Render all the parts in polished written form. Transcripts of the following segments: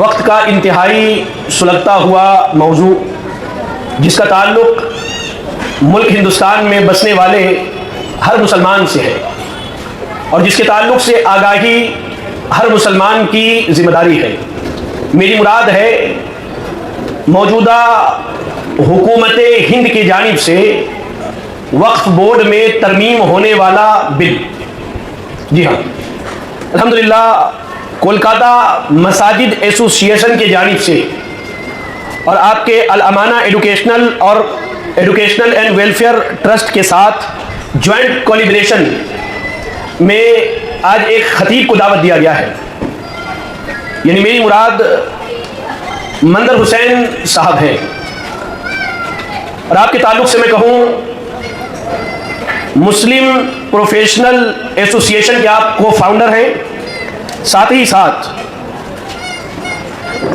वक्त का इंतहाई सुलगता हुआ मौजू जिसका ताल्लुक़ मुल्क हिंदुस्तान में बसने वाले हर मुसलमान से है और जिसके ताल्लुक़ से आगाही हर मुसलमान की ज़िम्मेदारी है। मेरी मुराद है मौजूदा हुकूमत हिंद की जानिब से वक्फ बोर्ड में तरमीम होने वाला बिल। जी हाँ, अल्हम्दुलिल्लाह कोलकाता मसाजिद एसोसिएशन की जानिब से और आपके अल अमाना एजुकेशनल एंड वेलफेयर ट्रस्ट के साथ ज्वाइंट कोलिब्रेशन में आज एक खतीब को दावत दिया गया है। यानी मेरी मुराद मंदर हुसैन साहब हैं और आपके ताल्लुक़ से मैं कहूँ मुस्लिम प्रोफेशनल एसोसिएशन के आप को फाउंडर हैं, साथ ही साथ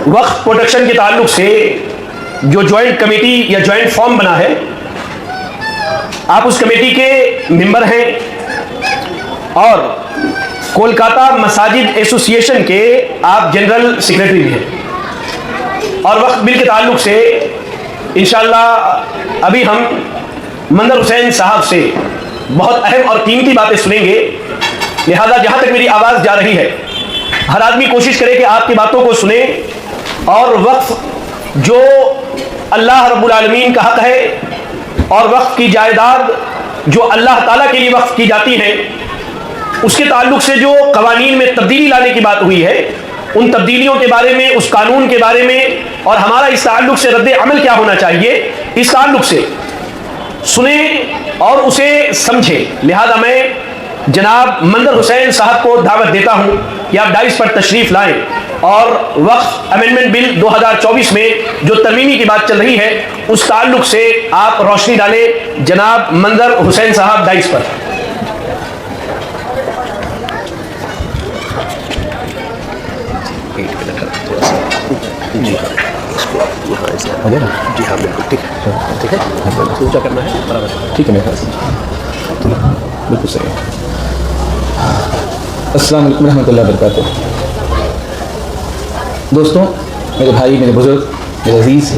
वक्फ प्रोटेक्शन के ताल्लुक़ से जो ज्वाइंट कमेटी या ज्वाइंट फॉर्म बना है आप उस कमेटी के मेंबर हैं और कोलकाता मसाजिद एसोसिएशन के आप जनरल सेक्रेटरी भी हैं। और वक्फ बिल के ताल्लुक़ से इंशाअल्लाह अभी हम मंदर हुसैन साहब से बहुत अहम और कीमती बातें सुनेंगे। लिहाजा जहाँ तक मेरी आवाज़ जा रही है हर आदमी कोशिश करे कि आपकी बातों को सुने और वक्फ जो अल्लाह रब्बुल आलमीन का हक़ है और वक्फ की जायदाद जो अल्लाह ताला के लिए वक्फ की जाती है उसके ताल्लुक़ से जो क़वानीन में तब्दीली लाने की बात हुई है उन तब्दीलियों के बारे में, उस कानून के बारे में और हमारा इस ताल्लुक़ से रद्द अमल क्या होना चाहिए इस ताल्लुक़ से सुने और उसे समझे। लिहाजा मैं जनाब मंदर हुसैन साहब को दावत देता हूँ कि आप डाइस पर तशरीफ़ लाएं और वक्फ अमेंडमेंट बिल 2024 में जो तरमीमी की बात चल रही है उस ताल्लुक़ से आप रोशनी डालें। जनाब मंदर हुसैन साहब डाइस पर। जी हाँ बिल्कुल ठीक है ऊँचा करना है बराबर। ठीक है मेरे ख्याल बिल्कुल सही है। अस्सलाम वालेकुम रहमतुल्लाहि व बरकातुहू। दोस्तों, मेरे भाई, मेरे बुज़ुर्ग, मेरे अज़ीज़,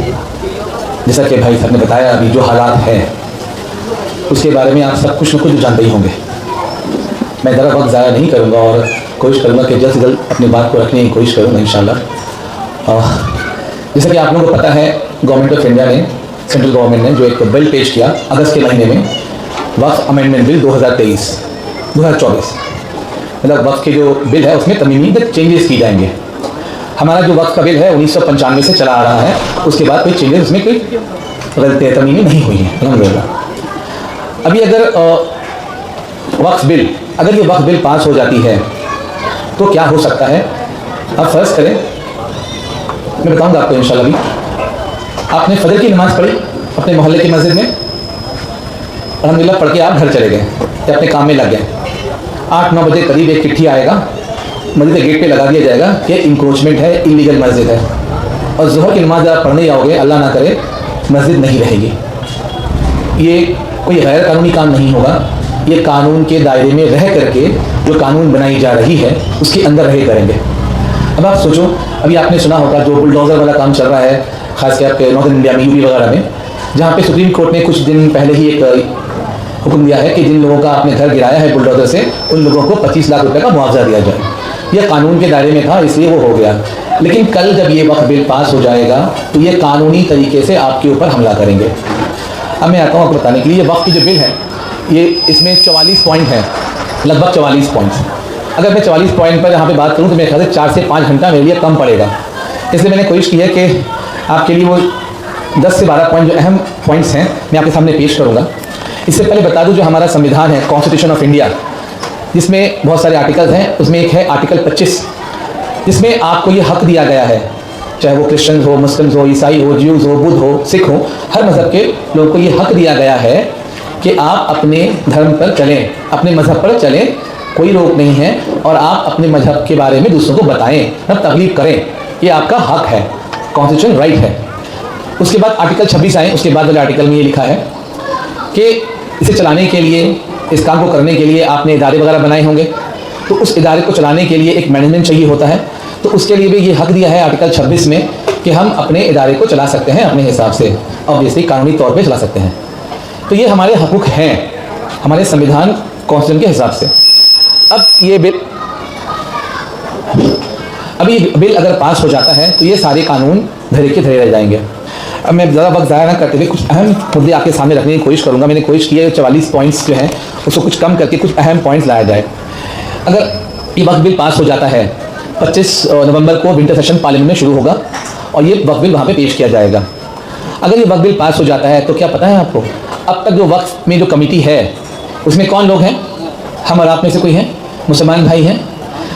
जैसा कि भाई साहब ने बताया अभी जो हालात हैं उसके बारे में आप सब कुछ न कुछ जानते ही होंगे। मैं ज़रा वक्त ज़ाया नहीं करूँगा और कोशिश करूँगा कि जल्द से जल्द अपनी बात को रखने की कोशिश करूँगा इंशाअल्लाह। जैसा कि आप लोगों को पता है गवर्नमेंट ऑफ इंडिया ने, सेंट्रल गवर्नमेंट ने जो एक बिल पेश किया अगस्त के महीने में, वक्फ अमेंडमेंट बिल 2024, मतलब वक्फ के जो बिल है उसमें तमीमी चेंजेस की जाएंगे। हमारा जो वक्फ का बिल है 1995 से चला आ रहा है, उसके बाद कोई चेंजेस उसमें कोई गलती तमीमी नहीं हुई है अल्हम्दुलिल्लाह। अभी अगर ये वक्फ बिल पास हो जाती है तो क्या हो सकता है आप फ़र्ज़ करें, मैं बताऊंगा आपको इंशाल्लाह। भी आपने फजर की नमाज़ पढ़ी अपने मोहल्ले की मस्जिद में, अल्हम्दुलिल्लाह पढ़ के आप घर चले गए या अपने काम में लग गए। 8-9 बजे करीब एक चिट्ठी आएगा, मस्जिद के गेट पे लगा दिया जाएगा कि इंक्रोचमेंट है, इलीगल मस्जिद है, और ज़ोहर की नमाज़ आप पढ़ने जाओगे, अल्लाह ना करे मस्जिद नहीं रहेगी। ये कोई गैर कानूनी काम नहीं होगा, ये कानून के दायरे में रह करके जो कानून बनाई जा रही है उसके अंदर रहे करेंगे। अब आप सोचो, अभी आपने सुना होगा जो बुलडोज़र वाला काम चल रहा है ख़ासकर आपके नॉर्दर्न इंडिया में, यूपी वगैरह में, जहाँ पे सुप्रीम कोर्ट ने कुछ दिन पहले ही एक हुक्म दिया है कि जिन लोगों का आपने घर गिराया है बुलडोज़र से उन लोगों को 25 लाख रुपए का मुआवजा दिया जाए। यह कानून के दायरे में था इसलिए वो हो गया, लेकिन कल जब ये वक्फ बिल पास हो जाएगा तो ये कानूनी तरीके से आपके ऊपर हमला करेंगे। अब मैं आता हूँ आपको बताने के लिए, ये वक्फ की जो बिल है ये इसमें 44 पॉइंट हैं, लगभग 44 पॉइंट्स। अगर मैं 44 पॉइंट पर यहाँ पे बात करूँ तो मेरे ख्याल से 4 से 5 घंटा मेरे लिए कम पड़ेगा, इसलिए मैंने कोशिश की है कि आपके लिए वो 10 से 12 पॉइंट जो अहम पॉइंट्स हैं मैं आपके सामने पेश करूँगा। इससे पहले बता दूं जो हमारा संविधान है, कॉन्स्टिट्यूशन ऑफ इंडिया, जिसमें बहुत सारे आर्टिकल्स हैं, उसमें एक है आर्टिकल 25 जिसमें आपको ये हक़ दिया गया है, चाहे वो क्रिश्चियन हो, मुस्लिम्स हो, ईसाई हो, ज्यूज़ हो, बुद्ध हो, सिख हो, हर मज़हब के लोगों को ये हक़ दिया गया है कि आप अपने धर्म पर चलें, अपने मज़हब पर चलें, कोई रोक नहीं है, और आप अपने मज़हब के बारे में दूसरों को बताएं, मतलब तबलीग करें, ये आपका हक़ है, कॉन्स्टिट्यूशन राइट है। उसके बाद आर्टिकल 26 आए, उसके बाद वाले आर्टिकल में ये लिखा है कि इसे चलाने के लिए, इस काम को करने के लिए आपने इदारे वगैरह बनाए होंगे, तो उस इदारे को चलाने के लिए एक मैनेजमेंट चाहिए होता है। तो उसके लिए भी ये हक दिया है आर्टिकल 26 में कि हम अपने इदारे को चला सकते हैं अपने हिसाब से, ऑब्वियसली कानूनी तौर पे चला सकते हैं। तो ये हमारे हकूक़ हैं हमारे संविधान कॉन्स्टिट्यूशन के हिसाब से। अब ये बिल अगर पास हो जाता है तो ये सारे कानून धरे के धरे रह जाएंगे। अब मैं ज़्यादा वक्त ज़ाया ना करते हुए कुछ अहम मुद्दे आपके सामने रखने की कोशिश करूँगा। मैंने कोशिश की है 44 पॉइंट्स जो हैं उसको कुछ कम करके कुछ अहम पॉइंट्स लाया जाए। अगर ये वक्त बिल पास हो जाता है 25 नवंबर को विंटर सेशन पार्लियामेंट में शुरू होगा और ये वक्त बिल वहाँ पे पेश किया जाएगा। अगर ये वक्त बिल पास हो जाता है तो क्या पता है आपको, अब तक जो वक्त में जो कमेटी है उसमें कौन लोग हैं? हम और आप में से कोई हैं? मुसलमान भाई हैं।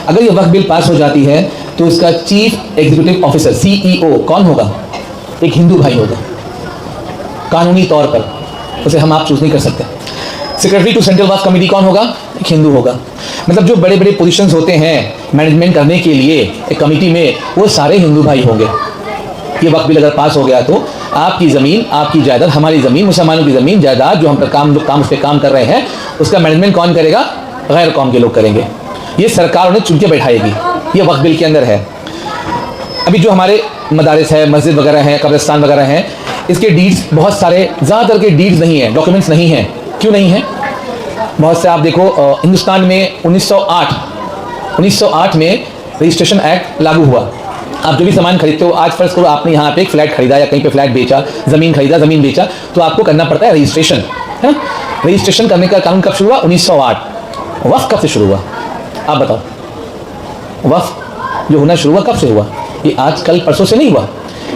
अगर ये वक्त बिल पास हो जाती है तो उसका चीफ एग्जीक्यूटिव ऑफिसर CEO कौन होगा? एक हिंदू भाई होगा। कानूनी तौर पर उसे हम आप चूज नहीं कर सकते। Secretary to central Waqf committee कौन होगा? एक हिंदू होगा। मतलब जो बड़े बड़े पोजीशंस होते हैं मैनेजमेंट करने के लिए एक कमेटी में, वो सारे हिंदू भाई होंगे। ये वक्त बिल अगर पास हो गया तो आपकी ज़मीन, आपकी जायदाद, हमारी ज़मीन, मुसलमानों की ज़मीन जायदाद जो हम पर काम उस पर काम कर रहे हैं उसका मैनेजमेंट कौन करेगा? गैर कौम के लोग करेंगे। ये सरकार उन्हें चुन के बैठाएगी। ये वक्त बिल के अंदर है। अभी जो हमारे मदारिस है, मस्जिद वगैरह हैं, कब्रिस्तान वगैरह हैं, इसके डीड्स बहुत सारे, ज़्यादातर के डीड्स नहीं हैं, डॉक्यूमेंट्स नहीं हैं। क्यों नहीं हैं? बहुत से आप देखो हिंदुस्तान में 1908 में रजिस्ट्रेशन एक्ट लागू हुआ। आप जो भी सामान खरीदते हो, आज फर्ज करो आपने यहाँ पे एक फ्लैट खरीदा या कहीं पे फ्लैट बेचा, ज़मीन खरीदा, ज़मीन बेचा, तो आपको करना पड़ता है रजिस्ट्रेशन, है ना? रजिस्ट्रेशन करने का कानून कब शुरू हुआ? 1908। वफ़ कब से शुरू हुआ? आप बताओ। वफ़ जो होना शुरू हुआ कब से हुआ? ये आज कल परसों से नहीं हुआ,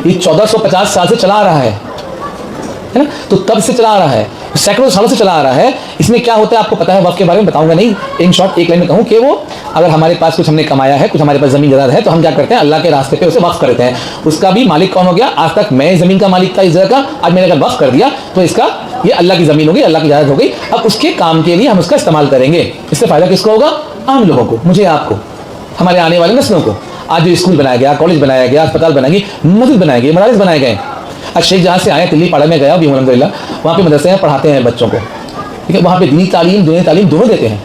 ये 1450 साल से चला आ रहा है ना? तो तब से चला आ रहा है, सैकड़ों सालों से चला आ रहा है। इसमें क्या होता है आपको पता है? वक़्फ के बारे में बताऊंगा नहीं, इन शॉर्ट एक लाइन में कहूँ कि वो अगर हमारे पास कुछ हमने कमाया है, कुछ हमारे पास ज़मीन जायदाद है, तो हम क्या करते हैं? अल्लाह के रास्ते पे उसे वक्फ करते हैं। उसका भी मालिक कौन हो गया? आज तक मैं ज़मीन का मालिक था इस जगह का, आज मैंने अगर वक्फ कर दिया तो इसका ये अल्लाह की ज़मीन हो गई, अल्लाह की जायदाद हो गई। अब उसके काम के लिए हम उसका इस्तेमाल करेंगे। इससे फ़ायदा किसको होगा? आम लोगों को, मुझे, आपको, हमारे आने वाले नस्लों को। आज जो स्कूल बनाया गया, कॉलेज बनाया गया, अस्पताल बनाए गए, मस्जिद बनाए गए, मदारिस बनाए गए। आज शेख जहाँ से आए, दिल्ली पाड़ा में गया भी अलहमदुलिल्लाह, वहाँ पे मदरसे में पढ़ाते हैं बच्चों को, ठीक है? वहाँ पे दीनी तालीम, दुनिया तालीम दोनों देते हैं।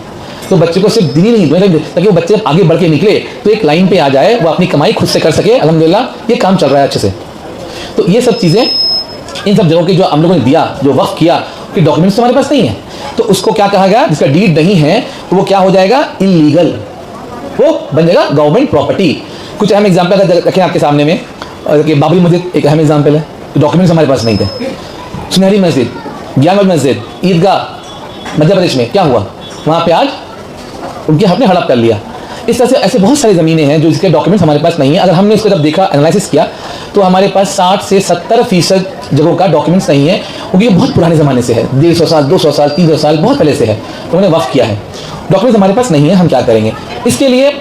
तो बच्चे को सिर्फ दीनी नहीं, दुनिया ताकि वो बच्चे आगे बढ़ के निकले तो एक लाइन पे आ जाए, वो अपनी कमाई खुद से कर सके। अल्हम्दुलिल्लाह ये काम चल रहा है अच्छे से। तो ये सब चीज़ें, इन सब जगहों की जो हम लोगों ने दिया, जो वक्फ किया, कि डॉक्यूमेंट्स हमारे पास नहीं है, तो उसको क्या कहा गया? जिसका डीड नहीं है तो वो क्या हो जाएगा? इलीगल, वो बन जाएगा गवर्नमेंट प्रॉपर्टी। कुछ अहम एग्जाम्पल अगर रखें आपके सामने में, कि बाबरी मस्जिद एक अहम एग्जाम्पल है। डॉक्यूमेंट्स हमारे पास नहीं थे। सुनहरी मस्जिद, ज्ञानगढ़ मस्जिद, ईदगाह मध्य प्रदेश में क्या हुआ? वहाँ पे आज उनके हक ने हड़प कर लिया। इस तरह से ऐसे बहुत सारी ज़मीनें हैं जो इसके डॉक्यूमेंट्स हमारे पास नहीं है। अगर हमने इसको जब देखा, एनालिसिस किया, तो हमारे पास 60 से 70% जगहों का डॉक्यूमेंट्स नहीं है, क्योंकि ये बहुत पुराने ज़माने से है, 150 साल, 200 साल, 300 साल, बहुत पहले से है, तो उन्होंने वक्फ किया है। डॉक्यूमेंट्स हमारे पास नहीं है, हम क्या करेंगे? इसके लिए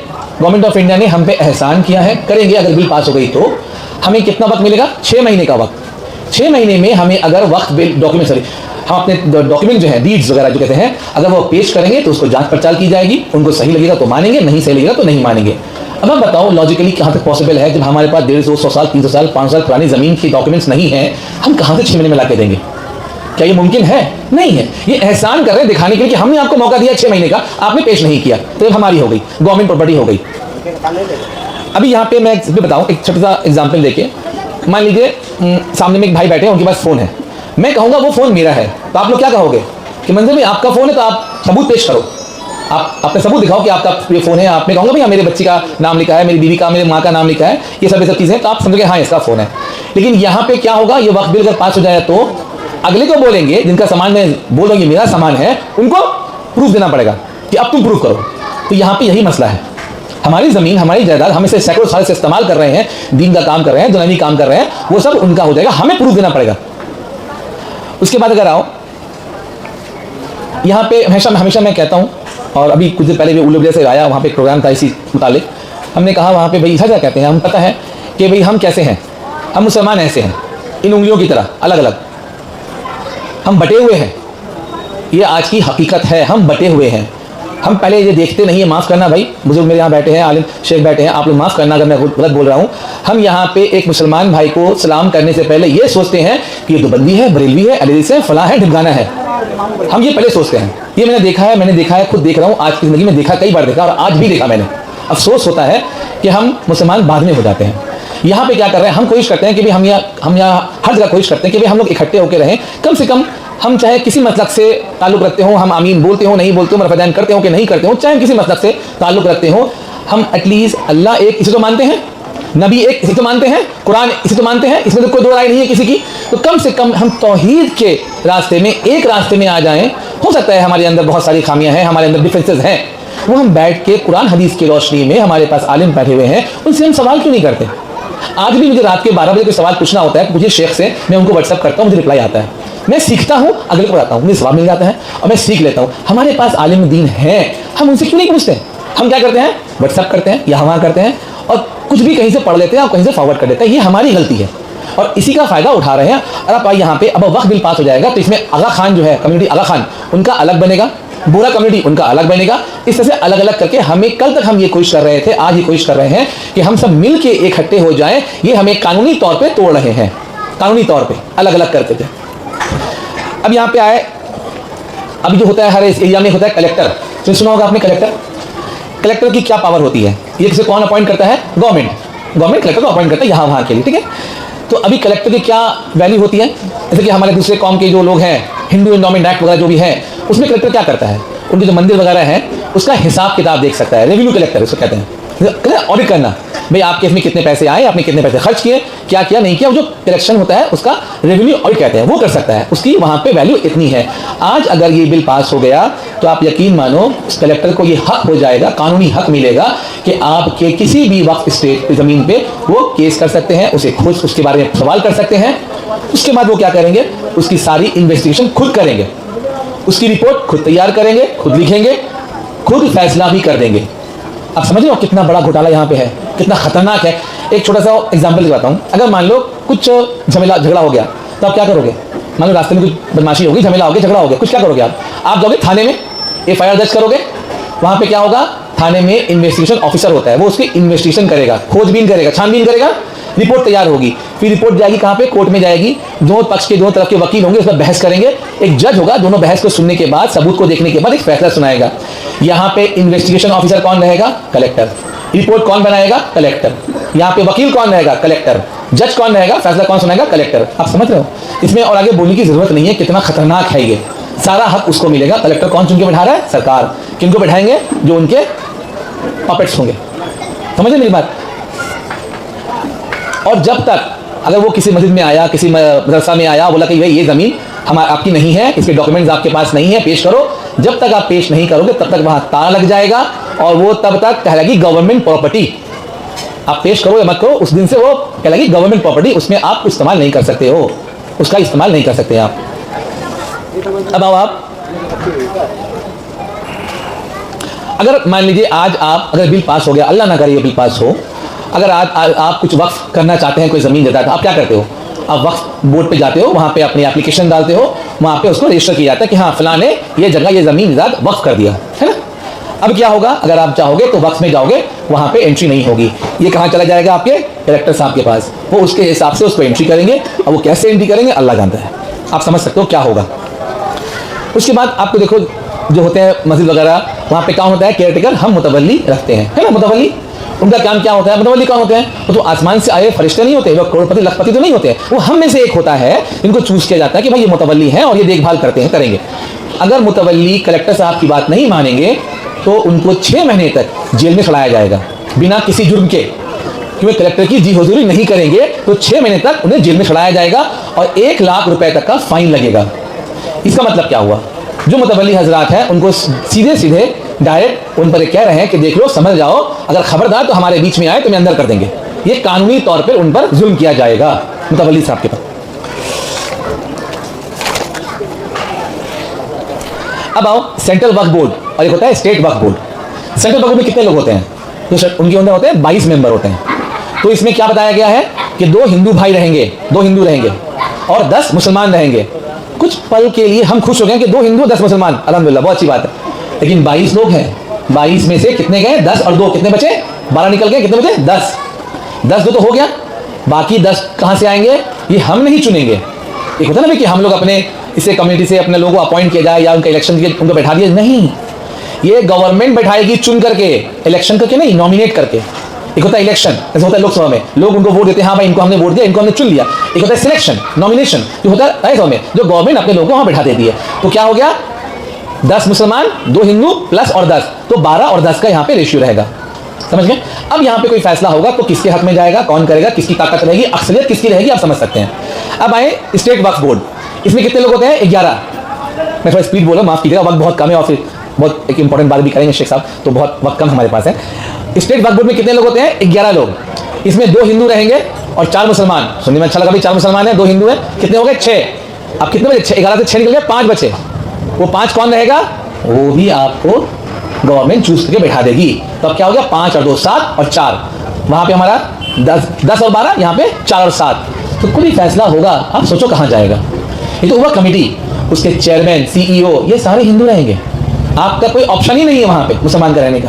गवर्नमेंट ऑफ इंडिया ने हम पे एहसान किया है, करेंगे। अगर बिल पास हो गई तो हमें कितना वक्त मिलेगा? 6 महीने का वक्त। 6 महीने में हमें अगर वक्त बिल डॉक्यूमेंट, हम अपने डॉक्यूमेंट जो है, डीड्स वगैरह जो कहते हैं, अगर वो पेश करेंगे तो उसको जांच पड़ताल की जाएगी। उनको सही लगेगा तो मानेंगे, नहीं सही लगेगा तो नहीं मानेंगे। अब आप बताओ लॉजिकली कहाँ तक पॉसिबल है? जब हमारे पास 150, 100 साल, 300 साल, 500 साल पुरानी ज़मीन की डॉक्यूमेंट्स नहीं हैं, हम कहाँ से 6 महीने में ला के देंगे? क्या ये मुमकिन है? नहीं है। ये एहसान कर रहे हैं दिखाने के लिए कि हमने आपको मौका दिया 6 महीने का, आपने पेश नहीं किया, तो ये हमारी हो गई, गवर्नमेंट प्रॉपर्टी हो गई। अभी यहाँ पे मैं बताऊँ एक छोटा सा एग्जाम्पल देके, मान लीजिए सामने में एक भाई बैठे हैं, उनके पास फ़ोन है, मैं कहूँगा वो फ़ोन मेरा है, तो आप लोग क्या कहोगे? कि मंजर भाई आपका फ़ोन है तो आप सबूत पेश करो, आप अपने सबूत दिखाओ कि आपका ये फ़ोन है। आपने कहूँगा भैया मेरे बच्ची का नाम लिखा है, मेरी बीवी का, मेरी माँ का नाम लिखा है, ये सब चीज़ें, तो आप समझोगे हाँ इसका फ़ोन है। लेकिन यहाँ पे क्या होगा? ये वक्त बिल अगर पास हो जाए तो अगले को बोलेंगे, जिनका सामान मैं बोल रहा हूँ ये मेरा सामान है, उनको प्रूफ देना पड़ेगा कि अब तुम प्रूफ करो। तो यहाँ पे यही मसला है। हमारी ज़मीन, हमारी जायदाद, हम इसे सैकड़ों साल से इस्तेमाल कर रहे हैं, दीन का काम कर रहे हैं, दुनियावी काम कर रहे हैं, वो सब उनका हो जाएगा, हमें प्रूफ देना पड़ेगा। उसके बाद अगर आओ यहाँ पे, हमेशा मैं कहता हूँ, और अभी कुछ दिन पहले भी उल्लू से आया, वहाँ पे एक प्रोग्राम था इसी मुतालिक, हमने कहा वहाँ पे भाई ऐसा क्या कहते हैं, हम पता है कि भाई हम कैसे हैं, हम मुसलमान ऐसे हैं, इन उंगलियों की तरह अलग अलग, हम बटे हुए हैं। ये आज की हकीकत है, हम बटे हुए हैं। हम पहले ये देखते नहीं है, माफ़ करना भाई, बुजुर्ग मेरे यहाँ बैठे हैं, आलिम शेख बैठे हैं, आप लोग माफ़ करना अगर मैं गलत बोल रहा हूँ। हम यहाँ पे एक मुसलमान भाई को सलाम करने से पहले ये सोचते हैं कि ये देवबंदी है, बरेलवी है, अलीस है, फलां है, ढिमकाना है, हम ये पहले सोचते हैं। ये मैंने देखा है, खुद देख रहा हूँ, आज की ज़िंदगी में देखा, कई बार देखा, और आज भी देखा मैंने। अफसोस होता है कि हम मुसलमान बाद में हो जाते हैं। यहाँ पे क्या कर रहे हैं, हम कोशिश करते हैं कि भाई हम यहाँ हर जगह कोशिश करते हैं कि भाई हम लोग इकट्ठे होकर रहें, कम से कम हम चाहे किसी मसलक से ताल्लुक़ रखते हो, हम आमीन बोलते हो नहीं बोलते हो, रफ़ादान करते हो कि नहीं करते हो, चाहे किसी मसलक से ताल्लुक़ रखते हो, हम एटलीस्ट अल्लाह एक इसी तो मानते हैं, नबी एक इसी तो मानते हैं, कुरान इसी तो मानते हैं, इसमें तो कोई दो राय नहीं है किसी की। तो कम से कम हम तौहीद के रास्ते में एक रास्ते में आ जाएं। हो सकता है हमारे अंदर बहुत सारी खामियां हैं, हमारे अंदर डिफरेंसेस हैं, वो हम बैठ के कुरान हदीस की रोशनी में, हमारे पास आलिम बैठे हुए हैं, उनसे हम सवाल क्यों नहीं करते। आज भी मुझे रात के 12 बजे कोई सवाल पूछना होता है, मुझे शेख से, मैं उनको व्हाट्सअप करता हूँ, मुझे रिप्लाई आता है, मैं सीखता हूँ, अगले को बताता हूँ, मुझे सवाल मिल जाता है और मैं सीख लेता हूँ। हमारे पास आलिम दीन है, हम उनसे क्यों नहीं पूछते। हम क्या करते हैं, व्हाट्सअप करते हैं या वहाँ करते हैं और कुछ भी कहीं से पढ़ लेते हैं और कहीं से फॉरवर्ड कर देते हैं। ये हमारी गलती है और इसी का फ़ायदा उठा रहे हैं। और आप यहाँ पे अब वक्त बिल पास हो जाएगा तो इसमें आगा खान जो है, कम्युनिटी आगा खान, उनका अलग बनेगा, बुरा कम्युनिटी उनका अलग बनेगा। इस तरह से अलग अलग करके हमें, कल तक हम ये कोशिश कर रहे थे, आज ये कोशिश कर रहे हैं कि हम सब मिल के इकट्ठे हो जाएं। ये हमें कानूनी तौर पे तोड़ रहे हैं, कानूनी तौर पे अलग अलग करते थे। अब यहाँ पे आए, अब जो होता है हर एरिया में होता है कलेक्टर, तो सुना होगा आपने कलेक्टर। कलेक्टर की क्या पावर होती है, ये किसे कौन अपॉइंट करता है, गवर्नमेंट कलेक्टर को अपॉइंट करता है यहाँ वहाँ के लिए, ठीक है। तो अभी कलेक्टर की क्या वैल्यू होती है, जैसे कि हमारे दूसरे कौम के जो लोग हैं, हिंदू एंडोमेंट एक्ट वगैरह जो भी है, उसमें कलेक्टर क्या करता है, उनके जो मंदिर वगैरह है उसका हिसाब किताब देख सकता है। रेवेन्यू कलेक्टर उसको कहते हैं, ऑडिट करना, भाई आपके इसमें कितने पैसे आए, आपने कितने पैसे खर्च किए, क्या किया नहीं किया, जो कलेक्शन होता है उसका रेवेन्यू ऑडिट कहते हैं, वो कर सकता है, उसकी वहाँ पे वैल्यू इतनी है। आज अगर ये बिल पास हो गया तो आप यकीन मानो उस कलेक्टर को ये हक हो जाएगा, कानूनी हक मिलेगा कि आपके किसी भी वक्त स्टेट ज़मीन पे वो केस कर सकते हैं, उसे खुद उसके बारे में सवाल कर सकते हैं। उसके बाद वो क्या करेंगे, उसकी सारी इन्वेस्टिगेशन खुद करेंगे, उसकी रिपोर्ट खुद तैयार करेंगे, खुद लिखेंगे, खुद फैसला भी कर देंगे। आप समझ रहे हो कितना बड़ा घोटाला यहाँ पे है, कितना खतरनाक है। एक छोटा सा एग्जाम्पल दिखाता हूँ। अगर मान लो कुछ झगड़ा हो गया तो आप क्या करोगे, मान लो रास्ते में कुछ बदमाशी होगी, झमेला हो गया, झगड़ा हो गया, कुछ क्या करोगे आप जाओगे थाने में, FIR दर्ज करोगे। वहाँ पे क्या होगा, थाने में इन्वेस्टिगेशन ऑफिसर होता है, वो उसकी इन्वेस्टिगेशन करेगा, खोजबीन करेगा, छानबीन करेगा, रिपोर्ट तैयार होगी, फिर रिपोर्ट जाएगी कहाँ पे, कोर्ट में जाएगी, दोनों पक्ष के दोनों तरफ के वकील होंगे, उस पर बहस करेंगे, एक जज होगा, दोनों बहस को सुनने के बाद, सबूत को देखने के बाद एक फैसला सुनाएगा। यहाँ पे इन्वेस्टिगेशन ऑफिसर कौन रहेगा, कलेक्टर। रिपोर्ट कौन बनाएगा, कलेक्टर। यहाँ पे वकील कौन रहेगा, कलेक्टर। जज कौन रहेगा, फैसला कौन सुनाएगा, कलेक्टर। आप समझ रहे हो, इसमें और आगे बोलने की जरूरत नहीं है, कितना खतरनाक है ये। सारा हक उसको मिलेगा। कलेक्टर कौन चुन के बैठा रहा है, सरकार। किनको बैठाएंगे, जो उनके पपेट्स होंगे। समझे मेरी बात। और जब तक अगर वो किसी मस्जिद में आया, किसी मदरसा में आया, बोला कि भाई ये ज़मीन आपकी नहीं है, इसके डॉक्यूमेंट्स आपके पास नहीं है, पेश करो, जब तक आप पेश नहीं करोगे तब तक वहाँ ताला लग जाएगा और वो तब तक कहलाएगी गवर्नमेंट प्रॉपर्टी। आप पेश करो या मत करो, उस दिन से वो कहलाएगी गवर्नमेंट प्रॉपर्टी, उसमें आप इस्तेमाल नहीं कर सकते हो, उसका इस्तेमाल नहीं कर सकते आप। अब आओ आप, अगर मान लीजिए आज आप, अगर बिल पास हो गया, अल्लाह ना करे ये बिल पास हो, अगर आज आप कुछ वक्फ करना चाहते हैं, कोई ज़मीन देता है तो आप क्या करते हो, आप वक्फ बोर्ड पे जाते हो, वहाँ पे अपनी एप्लीकेशन डालते हो, वहाँ पे उसको रजिस्टर किया जाता है कि हाँ फलां ने ये जगह, ये ज़मीन जायदाद वक्फ कर दिया है ना। अब क्या होगा, अगर आप चाहोगे तो वक्फ में जाओगे, वहाँ पे एंट्री नहीं होगी, ये कहाँ चला जाएगा, आपके कलेक्टर साहब के पास, वो उसके हिसाब से उसको एंट्री करेंगे। और वो कैसे एंट्री करेंगे अल्लाह जानता है, आप समझ सकते हो क्या होगा। उसके बाद आपको देखो जो होते हैं मस्जिद वगैरह, वहाँ पे कौन होता है, केयर टेकर, हम मुतवल्ली रखते हैं, है ना। मुतवल्ली, उनका काम क्या होता है, मुतवल्ली कौन होते हैं, वो तो आसमान से आए फरिश्ते नहीं होते, वो करोड़पति लखपति तो नहीं होते, वो हम में से एक होता है, इनको चूज किया जाता है कि भाई ये मुतवल्ली हैं और ये देखभाल करते हैं, करेंगे। अगर मुतवल्ली कलेक्टर साहब की बात नहीं मानेंगे तो उनको 6 महीने तक जेल में खड़ाया जाएगा बिना किसी जुर्म के, क्योंकि कलेक्टर की जी हुजूरी नहीं करेंगे तो 6 महीने तक उन्हें जेल में खड़ाया जाएगा और 1 लाख रुपए तक का फाइन लगेगा। इसका मतलब क्या हुआ, जो मुतवल्ली हजरात हैं उनको सीधे सीधे डायरेक्ट उन पर कह रहे हैं कि देख लो, समझ जाओ, अगर खबरदार तो हमारे बीच में आए तो मैं अंदर कर देंगे। ये कानूनी तौर पर उन पर जुल्म किया जाएगा मुतवल्ली साहब के पास। अब आओ सेंट्रल वक्फ बोर्ड और एक होता है स्टेट वक्फ बोर्ड। सेंट्रल वक्फ बोर्ड में कितने लोग होते हैं, तो उनके अंदर होते हैं 22 मेंबर होते हैं। तो इसमें क्या बताया गया है कि 2 हिंदू भाई रहेंगे, 2 हिंदू रहेंगे और 10 मुसलमान रहेंगे। कुछ पल के लिए हम खुश हो गए कि 2 हिंदू 10 मुसलमान, अल्हम्दुलिल्लाह बहुत अच्छी बात है। लेकिन 22 लोग हैं, 22 में से कितने गए, 10 और 2 कितने बचे, 12 निकल गए, कितने बचे 10, 10 2 तो हो गया, बाकी 10 कहाँ से आएंगे, ये हम नहीं चुनेंगे। एक होता है ना कि हम लोग अपने इसे कम्युनिटी से अपने लोगों को अपॉइंट किया जाए या उनका इलेक्शन के उनको बैठा दिया, नहीं, ये गवर्नमेंट बैठाएगी चुन करके, इलेक्शन करके नहीं, नॉमिनेट करके। एक होता है इलेक्शन, जैसे होता है लोकसभा में, लोग उनको वोट देते हैं, हाँ भाई इनको हमने वोट दिया, इनको हमने चुन लिया। एक होता है सिलेक्शन, नॉमिनेशन, जो होता है राज्यसभा में, जो गवर्नमेंट अपने लोगों को वहां बैठा देती है। तो क्या हो गया, 10 मुसलमान 2 हिंदू प्लस और 10, तो 12 और 10 का यहाँ पे रेशियो रहेगा। समझ गए? अब यहाँ पे कोई फैसला होगा तो किसके हक में जाएगा, कौन करेगा, किसकी ताकत रहेगी, अक्सरियत किसकी रहेगी, आप समझ सकते हैं। अब आए स्टेट वक्फ बोर्ड, इसमें कितने लोग होते हैं, 11। मैं थोड़ा स्पीड बोला, माफ कीजिएगा, वक्त बहुत कम है और फिर बहुत एक इंपॉर्टेंट बात भी करेंगे शेख साहब, तो बहुत वक्त कम हमारे पास है। स्टेट वक्फ बोर्ड में कितने लोग होते हैं, 11 लोग। इसमें 2 हिंदू रहेंगे और 4 मुसलमान। सुनने में अच्छा लगा भाई, 4 मुसलमान है, 2 हिंदू है, कितने हो गए, 6। अब कितने बचे, 11 से 6 निकल गए, 5 बचे। वो 5 कौन रहेगा, वो भी आपको गवर्नमेंट चूज करके बैठा देगी। तो अब क्या हो गया, 5 और 2 7 और 4, वहां पे हमारा 10 और 12, यहाँ पे 4 और 7। तो कोई फैसला होगा, आप सोचो कहाँ जाएगा। ये तो हुआ कमेटी, उसके चेयरमैन, CEO ये सारे हिंदू रहेंगे। आपका कोई ऑप्शन ही नहीं है वहां पे मुसलमान का रहने का।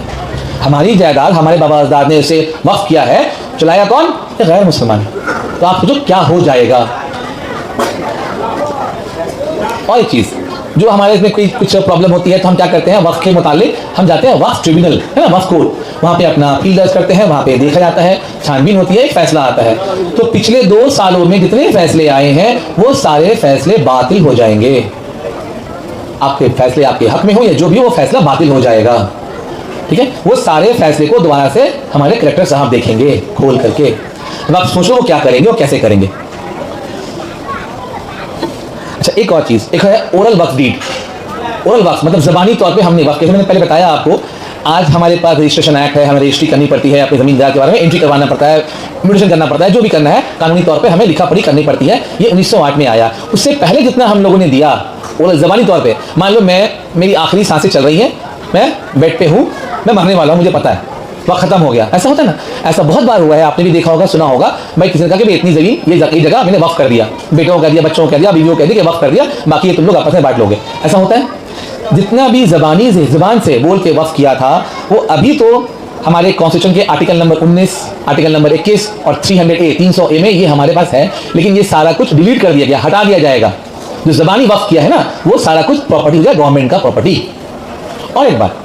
हमारी जायदाद हमारे बाबा अजदाद ने उसे वक्फ किया है, चलाया कौन, गैर मुसलमान। तो आप सोचो क्या हो जाएगा। और एक चीज जो हमारे इसमें कोई कुछ प्रॉब्लम होती है तो हम क्या करते हैं, वक्फ के मुतालिक हम जाते हैं वक्फ ट्रिब्यूनल, है ना, वक्फ कोर्ट, वहाँ पे अपना अपील दर्ज करते हैं, वहाँ पे देखा जाता है, छानबीन होती है, एक फैसला आता है। तो पिछले 2 सालों में जितने फैसले आए हैं वो सारे फैसले बातिल हो जाएंगे। आपके फैसले आपके हक में हो या जो भी हो, वो फैसला बातिल हो जाएगा। ठीक है, वो सारे फैसले को दोबारा से हमारे कलेक्टर साहब देखेंगे खोल करके। अब आप सोचो वो क्या करेंगे और कैसे करेंगे। अच्छा, एक और चीज, एक है ओरल वक्फ डीड। ओरल वक्फ मतलब जबानी तौर पे हमने वक्फ, जैसे मैंने पहले बताया आपको, आज हमारे पास रजिस्ट्रेशन एक्ट है, हमें रजिस्ट्री करनी पड़ती है, अपने जमींदार के बारे में एंट्री करवाना पड़ता है, म्यूटेशन करना पड़ता है, जो भी करना है कानूनी तौर पे हमें लिखा पढ़ी करनी पड़ती है। ये 1908 में आया। उससे पहले जितना हम लोगों ने दिया ओरल जबानी तौर पे, मान लो मेरी आखिरी सांसें चल रही हैं, मैं बेड पे हूँ, मैं मरने वाला हूँ, मुझे पता है, वक्त खत्म हो गया, ऐसा होता है ना। ऐसा बहुत बार हुआ है, आपने भी देखा होगा, सुना होगा, भाई किसी ने कहा कि इतनी जमीन ये जगह मैंने वक्फ कर दिया, बेटों को कह दिया, बच्चों को कह दिया, बीवियों को कह दिया कि वक्फ कर दिया, बाकी ये तुम लोग आपस में बांट लोगे। ऐसा होता है। जितना भी जबान से बोल के वक्फ किया था, वो अभी तो हमारे कॉन्स्टिट्यूशन के आर्टिकल नंबर 19, आर्टिकल नंबर 21 और 300A 300A में ये हमारे पास है, लेकिन ये सारा कुछ डिलीट कर दिया गया, हटा दिया जाएगा। जो जबानी वक्फ किया है ना, वो सारा कुछ प्रॉपर्टी हो गया गवर्नमेंट का प्रॉपर्टी। और एक बात,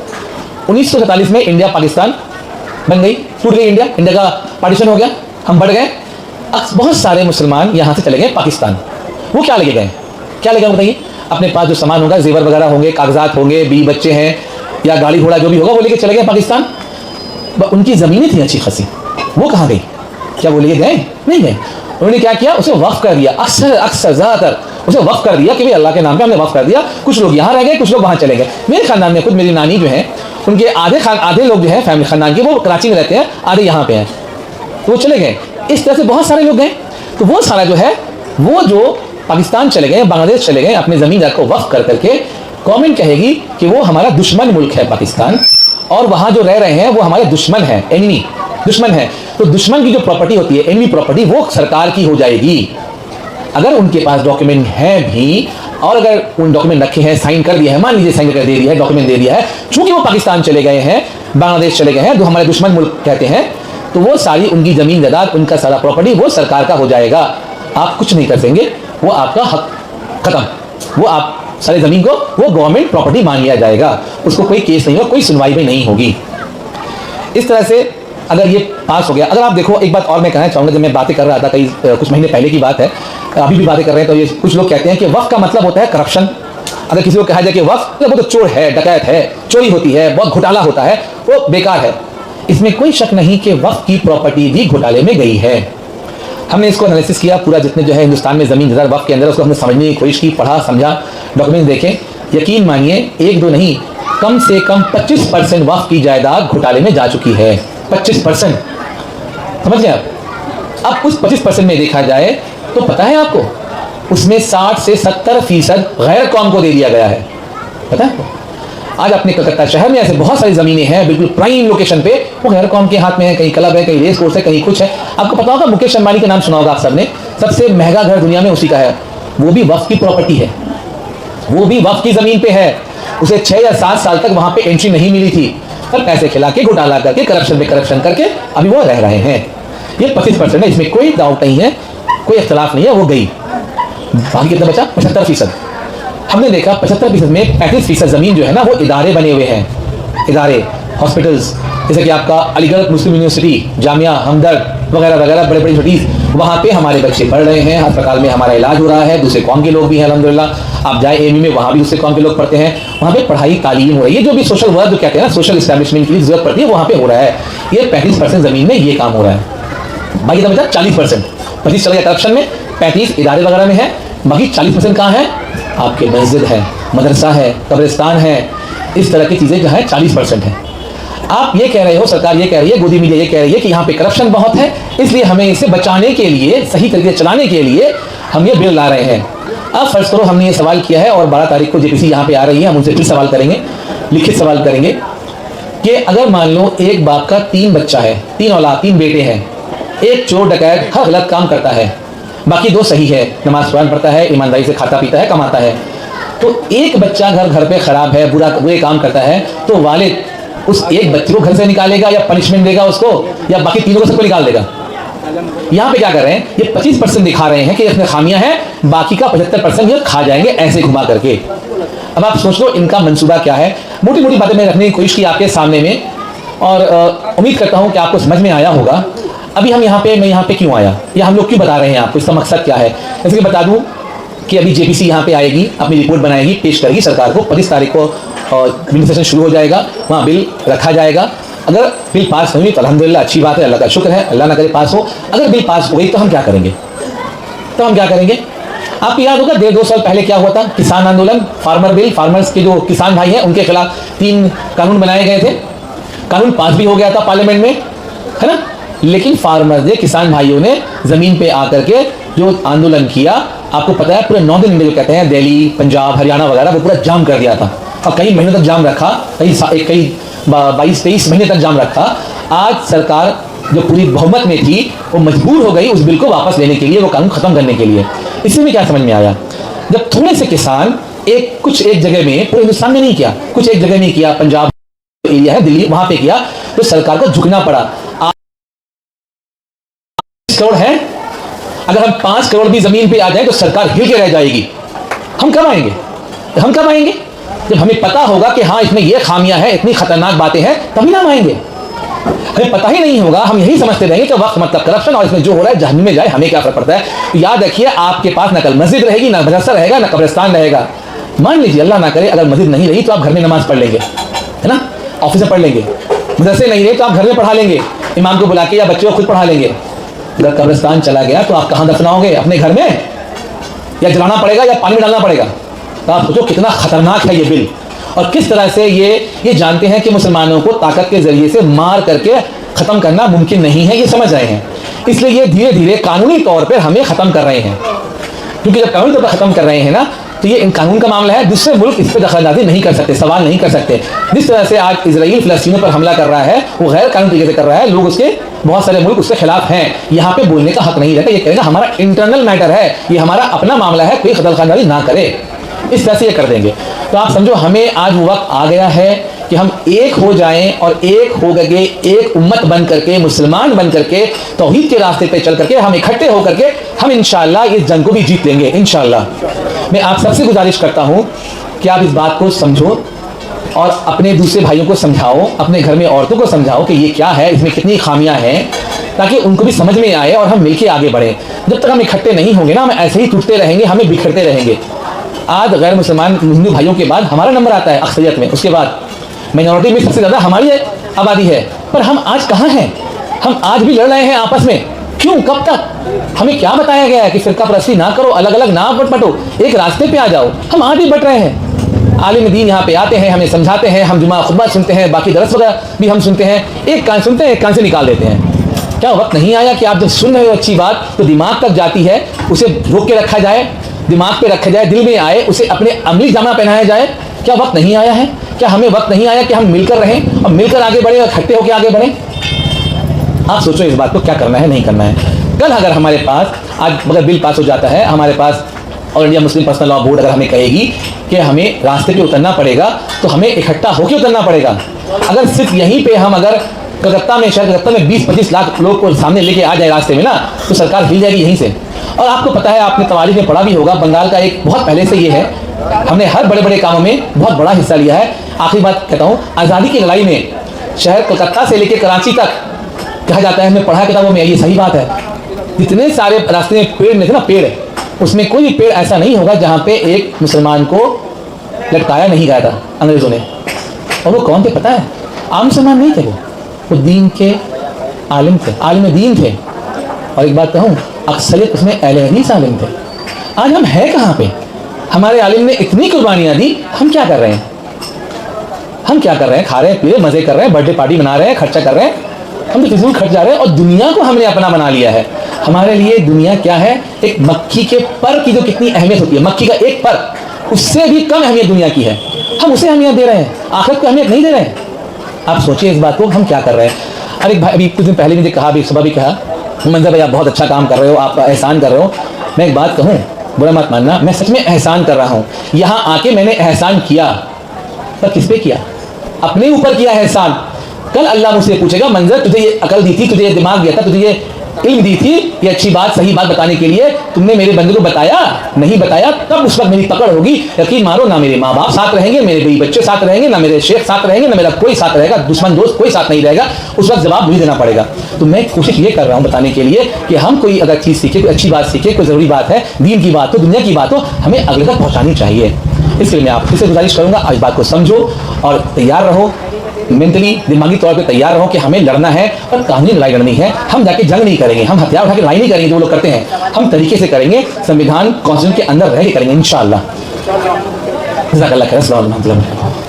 1947 में इंडिया पाकिस्तान बन गई, टूट गई इंडिया का पार्टीशन हो गया, हम बढ़ गए, बहुत सारे मुसलमान यहाँ से चले गए पाकिस्तान। वो क्या लेके गए, क्या लेके बताइए, अपने पास जो सामान होगा, जेवर वगैरह होंगे, कागजात होंगे, बीवी बच्चे हैं या गाड़ी घोड़ा जो भी होगा, वो लेके चले गए पाकिस्तान। उनकी ज़मीनें थी अच्छी खासी, वो कहाँ गई, क्या वो लेके गए, नहीं गए। उन्होंने क्या किया, उसे वक्फ कर दिया। अक्सर ज़्यादातर उसे वक्फ कर दिया कि भाई अल्लाह के नाम पे हमने वक्फ कर दिया। कुछ लोग यहाँ रह गए, कुछ लोग वहाँ चले गए। मेरे खानदान में खुद मेरी नानी जो है, उनके आधे लोग जो है फैमिली खानदान के, वो कराची में रहते हैं, आधे यहाँ पे हैं, तो वो चले गए। इस तरह से बहुत सारे लोग गए। तो वो सारा जो है, वो जो पाकिस्तान चले गए, बांग्लादेश चले गए, अपने ज़मीन को वक्फ कर करके गवर्नमेंट कहेगी कि वो हमारा दुश्मन मुल्क है पाकिस्तान, और वहाँ जो रह रहे हैं वो हमारे दुश्मन है, एनिमी दुश्मन है। तो दुश्मन की जो प्रॉपर्टी होती है, एनिमी प्रॉपर्टी, वो सरकार की हो जाएगी। अगर उनके पास डॉक्यूमेंट हैं भी, और अगर उन डॉक्यूमेंट रखे हैं, साइन कर दिया है, मान लीजिए साइन कर दे दिया है, डॉक्यूमेंट दे दिया है, चूंकि वो पाकिस्तान चले गए हैं, बांग्लादेश चले गए हैं, जो हमारे दुश्मन मुल्क कहते हैं, तो वो सारी उनकी जमीन जायदाद, उनका सारा प्रॉपर्टी वो सरकार का हो जाएगा। आप कुछ नहीं कर सकेंगे, वो आपका हक खत्म, वो आप सारी जमीन को वो गवर्नमेंट प्रॉपर्टी मान लिया जाएगा, उसको कोई केस नहीं होगा, कोई सुनवाई भी नहीं होगी। इस तरह से अगर ये पास हो गया। अगर आप देखो, एक बात और मैं कहना चाहूँगा, जब मैं बातें कर रहा था कुछ महीने पहले की बात है, अभी भी बातें कर रहे हैं, तो ये कुछ लोग कहते हैं कि वक्फ का मतलब होता है करप्शन। अगर किसी को कहा जाए कि वक्फ वो तो चोर है, डकैत है, चोरी होती है, बहुत घोटाला होता है, वो बेकार है। इसमें कोई शक नहीं कि वक्फ की प्रॉपर्टी भी घोटाले में गई है। हमने इसको एनालिसिस किया पूरा, जितने जो है हिंदुस्तान में ज़मीन जायदाद वक्फ के अंदर, उसको हमने समझने की कोशिश की, पढ़ा, समझा, डॉक्यूमेंट देखे। यकीन मानिए, 1-2 नहीं, कम से कम 25% वक्फ की जायदाद घोटाले में जा चुकी है। 25%, समझ गए आप। अब उस 25% में देखा जाए तो पता है आपको, उसमें 60 से 70% गैर कौम को दे दिया गया है। पता है आपको? आज अपने कलकत्ता शहर में ऐसे बहुत सारी ज़मीनें हैं, बिल्कुल प्राइम लोकेशन पे, वो गैर कौम के हाथ में है। कहीं क्लब है, कहीं रेस कोर्स है, कहीं कुछ है। आपको पता होगा, मुकेश अंबानी का नाम सुना होगा आप सबने, सबसे महंगा घर दुनिया में उसी का है। वो भी वक्फ की प्रॉपर्टी है, वो भी वक्फ की ज़मीन पे है। उसे 6 या 7 साल तक वहाँ पे एंट्री नहीं मिली थी, पर पैसे खिला के, घोटाला करके, करप्शन में करप्शन करके अभी वो रह रहे हैं। ये 25% है, इसमें कोई डाउट नहीं है, कोई इख्तलाफ नहीं है, वो गई। बाकी कितना बचा? 75%। हमने देखा 75% में 35% ज़मीन जो है ना, वो इदारे बने हुए हैं। इदारे, हॉस्पिटल्स, जैसे कि आपका अलीगढ़ मुस्लिम यूनिवर्सिटी, जामिया हमदर्द वगैरह वगैरह बड़े बड़े यूनिवर्सिटीज़, वहाँ पे हमारे बच्चे पढ़ रहे हैं, अस्पताल में हमारा इलाज हो रहा है, दूसरे कौम के लोग भी हैं अल्हम्दुलिल्लाह। आप जाए एमी में, वहाँ भी दूसरे कौम के लोग पढ़ते हैं, वहाँ पे पढ़ाई तालीम हो रही है। जो भी सोशल वर्क जो कहते हैं ना, सोशल इस्टेब्लिशमेंट की जरूरत पड़ती है, वहाँ पे हो रहा है। ये 35% ज़मीन में ये काम हो रहा है। बाकी तो मतलब 40%, 25 चला गया करप्शन में, 35 इदारे वगैरह में है, बाकी 40% कहाँ है? आपके मस्जिद है, मदरसा है, कब्रिस्तान है, इस तरह की चीज़ें जो है 40% है। आप ये कह रहे हो, सरकार ये कह रही है, गोदी मीडिया ये कह रही है कि यहाँ पे करप्शन बहुत है, इसलिए हमें इसे बचाने के लिए, सही तरीके से चलाने के लिए हम ये बिल ला रहे हैं। अब फर्ज करो हमने ये सवाल किया है और 12 तारीख को जेपीसी यहाँ पे आ रही है, हम उनसे फिर सवाल करेंगे, लिखित सवाल करेंगे कि अगर मान लो एक बाप का 3 बच्चा है, 3 औलाद, 3 बेटे हैं, एक चोर डकैत हर गलत काम करता है, बाकी 2 सही है, नमाज कुरान पढ़ता है, ईमानदारी से खाता पीता है, कमाता है, तो एक बच्चा घर पे खराब है, बुरे काम करता है, तो वालिद उस एक बच्चे को घर से निकालेगा या पनिशमेंट देगा उसको, या बाकी तीनों को सबको निकाल देगा? यहाँ पे क्या कर रहे हैं, ये 25% दिखा रहे हैं कि इसमें खामियां हैं, बाकी का 75% ये खा जाएंगे ऐसे घुमा करके। अब आप सोच लो इनका मंसूबा क्या है। मोटी मोटी बातें मैंने रखने की कोशिश की आपके सामने में, और उम्मीद करता हूँ कि आपको समझ में आया होगा। अभी हम यहाँ पे, मैं यहाँ पे क्यों आया, या हम लोग क्यों बता रहे हैं आपको, इसका मकसद क्या है। जैसे कि बता दूँ कि अभी जेपीसी यहाँ पे आएगी, अपनी रिपोर्ट बनाएगी, पेश करेगी सरकार को। 25 तारीख को बिल सेशन शुरू हो जाएगा, वहाँ बिल रखा जाएगा। अगर बिल पास नहीं हुई तो अल्हम्दुलिल्लाह अच्छी बात है, अल्लाह का शुक्र है, अल्लाह ना करे पास हो। अगर बिल पास हो गई तो हम क्या करेंगे, आपको याद होगा 1.5-2 साल पहले क्या हुआ था, किसान आंदोलन, फार्मर बिल, फार्मर्स के जो किसान भाई हैं उनके खिलाफ 3 कानून बनाए गए थे, कानून पास भी हो गया था पार्लियामेंट में, है ना। लेकिन फार्मर्स ने, किसान भाइयों ने ज़मीन पे आकर के जो आंदोलन किया, आपको पता है पूरे 9 दिन में जो कहते हैं दिल्ली, पंजाब, हरियाणा वगैरह वो पूरा जाम कर दिया था, और कई महीनों तक जाम रखा, कई 22-23 महीने तक जाम रखा। आज सरकार जो पूरी बहुमत में थी वो मजबूर हो गई उस बिल को वापस लेने के लिए, वो कानून खत्म करने के लिए। इसी में क्या समझ में आया, जब थोड़े से किसान एक जगह में, पूरे हिंदुस्तान में नहीं किया, कुछ एक जगह में किया, पंजाब एरिया है, दिल्ली, वहां पे किया, तो सरकार को झुकना पड़ा। 5 करोड़ है, अगर हम 5 करोड़ भी जमीन पे आ जाए तो सरकार हिल के रह जाएगी। हम कब आएंगे, जब हमें पता होगा कि हाँ इसमें ये खामियां हैं, इतनी खतरनाक बातें हैं, तभी ना हम आएंगे। हमें पता ही नहीं होगा, हम यही समझते रहेंगे कि वक्त मतलब करप्शन, और इसमें जो हो रहा है जहन्नम में जाए, हमें क्या फर्क पड़ता है। तो याद रखिए, आपके पास ना कल मस्जिद रहेगी, ना मदरसा रहेगा, ना कब्रिस्तान रहेगा। मान लीजिए अल्लाह ना करे अगर मस्जिद नहीं रही तो आप घर में नमाज पढ़ लेंगे, है ना, ऑफिस में पढ़ लेंगे। मदरसे नहीं रहे तो आप घर में पढ़ा लेंगे, इमाम को बुला के, या बच्चों को खुद पढ़ा लेंगे। अगर कब्रिस्तान चला गया तो आप कहाँ दफनाओगे, अपने घर में, या जलाना पड़ेगा या पानी में डालना पड़ेगा। तो आप सोचो कितना खतरनाक है ये बिल, और किस तरह से ये जानते हैं कि मुसलमानों को ताकत के जरिए से मार करके ख़त्म करना मुमकिन नहीं है, ये समझ रहे हैं। इसलिए ये धीरे धीरे कानूनी तौर पर हमें ख़त्म कर रहे हैं, क्योंकि जब कानूनी तौर पर ख़त्म कर रहे हैं ना, तो ये इन कानून का मामला है, दूसरे मुल्क इस पर दखलंदाजी नहीं कर सकते, सवाल नहीं कर सकते। जिस तरह से आज इजराइल फिलिस्तीनों पर हमला कर रहा है, वो गैर कानूनी तरीके से कर रहा है, लोग उसके, बहुत सारे मुल्क उसके खिलाफ हैं, यहाँ पे बोलने का हक नहीं रहता। ये कहेगा हमारा इंटरनल मैटर है, ये हमारा अपना मामला है, कोई दखलंदाजी ना करे, इस तरह से ये कर देंगे। तो आप समझो हमें आज वो वक्त आ गया है कि हम एक हो जाएं, और एक हो करके, एक उम्मत बन करके, मुसलमान बन करके, तौहीद के रास्ते पे चल करके, हम इकट्ठे होकर के हम इंशाअल्लाह इस जंग को भी जीत लेंगे इंशाअल्लाह। मैं आप सबसे गुजारिश करता हूँ कि आप इस बात को समझो और अपने दूसरे भाइयों को समझाओ, अपने घर में औरतों को समझाओ कि ये क्या है, इसमें कितनी खामियां हैं, ताकि उनको भी समझ में आए और हम मिलकर आगे बढ़ें। जब तक हम इकट्ठे नहीं होंगे ना, हम ऐसे ही टूटते रहेंगे, हमें बिखरते रहेंगे। आज गैर मुसलमान हिंदू भाइयों के बाद हमारा नंबर आता है अक्सरियत में, उसके बाद माइनॉरिटी में सबसे ज़्यादा हमारी आबादी है। पर हम आज कहाँ हैं, हम आज भी लड़ रहे हैं आपस में, क्यों, कब तक? हमें क्या बताया गया है कि फिरका परस्ती ना करो, अलग अलग ना बटो, एक रास्ते पे आ जाओ। हम आज भी बट रहे हैं। आलिम दीन यहाँ पे आते हैं, हमें समझाते हैं, हम जुमा खुतबा सुनते हैं, बाकी दरस वगैरह भी हम सुनते हैं, एक कान सुनते हैं, एक कान से निकाल देते हैं। क्या वक्त नहीं आया कि आप जब सुन रहे हो अच्छी बात तो दिमाग तक जाती है, उसे रोक के रखा जाए, दिमाग पे रखा जाए, दिल में आए, उसे अपने अमली जामा पहनाया जाए? क्या वक्त नहीं आया है? क्या हमें वक्त नहीं आया कि हम मिलकर रहें और मिलकर आगे बढ़ें और इकट्ठे होकर आगे बढ़ें? आप सोचो इस बात को, क्या करना है, नहीं करना है। कल अगर हमारे पास, आज अगर बिल पास हो जाता है, हमारे पास all India Muslim personal law board अगर हमें कहेगी कि हमें रास्ते पे उतरना पड़ेगा, तो हमें इकट्ठा होकर उतरना पड़ेगा। अगर सिर्फ यहीं पे हम, अगर कलकत्ता में, शहर कलकत्ता में 20-25 लाख लोग को सामने लेके आ जाए रास्ते में ना, तो सरकार हिल जाएगी यहीं से। और आपको पता है, आपने तवारीख में पढ़ा भी होगा, बंगाल का एक बहुत पहले से ये है, हमने हर बड़े बड़े कामों में बहुत बड़ा हिस्सा लिया है। आखिरी बात कहता हूँ, आज़ादी की लड़ाई में शहर कोलकाता से लेकर कराची तक कहा जाता है, हमने पढ़ा किताबों में, ये सही बात है, जितने सारे रास्ते में पेड़ में थे ना, पेड़, उसमें कोई भी पेड़ ऐसा नहीं होगा जहाँ पे एक मुसलमान को लटकाया नहीं गया था अंग्रेज़ों ने। और वो कौन थे पता है? आम मुसलमान नहीं थे, वो दीन के आलिम थे, आलिम दीन थे। और एक बात कहूँ, अक्सरियत उसमें अहले हदीस आलिम थे। आज हम हैं कहाँ पे? हमारे आलिम ने इतनी कुर्बानियाँ दी, हम क्या कर रहे हैं? हम क्या कर रहे हैं? खा रहे हैं, पी रहे, मज़े कर रहे हैं, बर्थडे पार्टी मना रहे हैं, खर्चा कर रहे हैं, हम तो फिजूल खर्च जा रहे हैं और दुनिया को हमने अपना बना लिया है। हमारे लिए दुनिया क्या है? एक मक्खी के पर की जो कितनी अहमियत होती है, मक्खी का एक पर, उससे भी कम अहमियत दुनिया की है। हम उसे अहमियत दे रहे हैं, आखिरत को अहमियत नहीं दे रहे हैं। आप सोचिए इस बात को, हम क्या कर रहे हैं? अरे भाई, अभी कुछ दिन पहले मुझे कहा, अभी सुबह भी कहा, मंजर भाई आप बहुत अच्छा काम कर रहे हो, आप एहसान कर रहे हो। मैं एक बात कहूँ, बुरा मत मानना, मैं सच में एहसान कर रहा हूँ। यहाँ आके मैंने एहसान किया, पर किस पे किया? अपने ऊपर किया एहसान। कल अल्लाह मुझसे पूछेगा, मंजर तुझे ये अकल दी थी, तुझे ये दिमाग दिया था, तुझे ये इल्म दी थी, ये अच्छी बात सही बात बताने के लिए, तुमने मेरे बंदे को बताया नहीं बताया? तब उस वक्त मेरी पकड़ होगी। यकीन मारो, ना मेरे माँ बाप साथ रहेंगे, मेरे बीवी बच्चे साथ रहेंगे, ना मेरे शेख साथ रहेंगे, ना मेरा कोई साथ रहेगा, दुश्मन दोस्त कोई साथ नहीं रहेगा। उस वक्त जवाब मुझे देना पड़ेगा। तो मैं कोशिश ये कर रहा हूँ बताने के लिए कि हम कोई अगर चीज़ सीखे, कोई अच्छी बात सीखे, कोई ज़रूरी बात है, दीन की बात हो, दुनिया की बात हो, हमें अगले तक पहुँचानी चाहिए। इसलिए मैं आपसे फिर गुजारिश करूँगा, इस बात को समझो और तैयार रहो, मेंटली दिमागी तौर पे तैयार रहो कि हमें लड़ना है और कानूनी लड़ाई लड़नी है। हम जाके जंग नहीं करेंगे, हम हथियार उठा के लड़ाई नहीं करेंगे जो लोग करते हैं, हम तरीके से करेंगे, संविधान कॉन्स्टिट्यूशन के अंदर रह के करेंगे इंशाअल्लाह। जज़ाकल्लाह खैर। अस्सलाम वालेकुम।